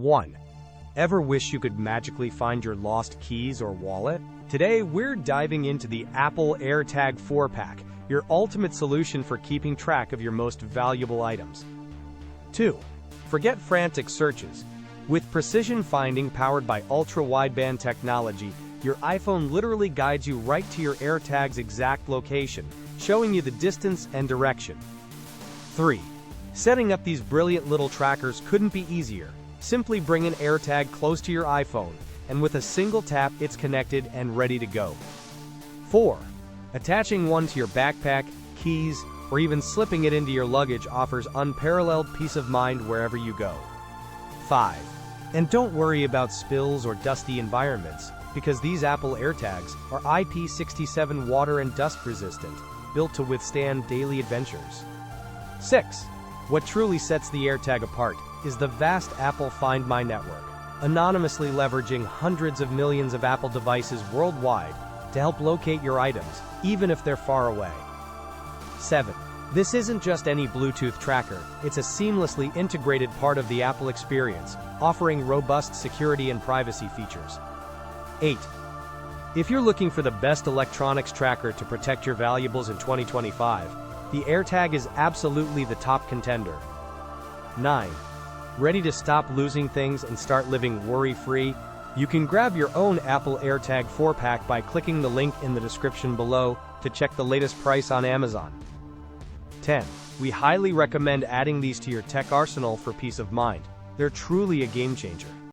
1. Ever wish you could magically find your lost keys or wallet? Today, we're diving into the Apple AirTag 4-pack, your ultimate solution for keeping track of your most valuable items. 2. Forget frantic searches. With precision finding powered by Ultra Wideband technology, your iPhone literally guides you right to your AirTag's exact location, showing you the distance and direction. 3. Setting up these brilliant little trackers couldn't be easier. Simply bring an AirTag close to your iPhone, and with a single tap, it's connected and ready to go. 4. Attaching one to your backpack, keys, or even slipping it into your luggage offers unparalleled peace of mind wherever you go. 5. And don't worry about spills or dusty environments, because these Apple AirTags are IP67 water and dust resistant, built to withstand daily adventures. 6. What truly sets the AirTag apart is the vast Apple Find My network, anonymously leveraging hundreds of millions of Apple devices worldwide to help locate your items, even if they're far away. 7. This isn't just any Bluetooth tracker, it's a seamlessly integrated part of the Apple experience, offering robust security and privacy features. 8. If you're looking for the best electronics tracker to protect your valuables in 2025, the AirTag is absolutely the top contender. 9. Ready to stop losing things and start living worry-free? You can grab your own Apple AirTag 4-pack by clicking the link in the description below to check the latest price on Amazon. 10. We highly recommend adding these to your tech arsenal for peace of mind. They're truly a game changer.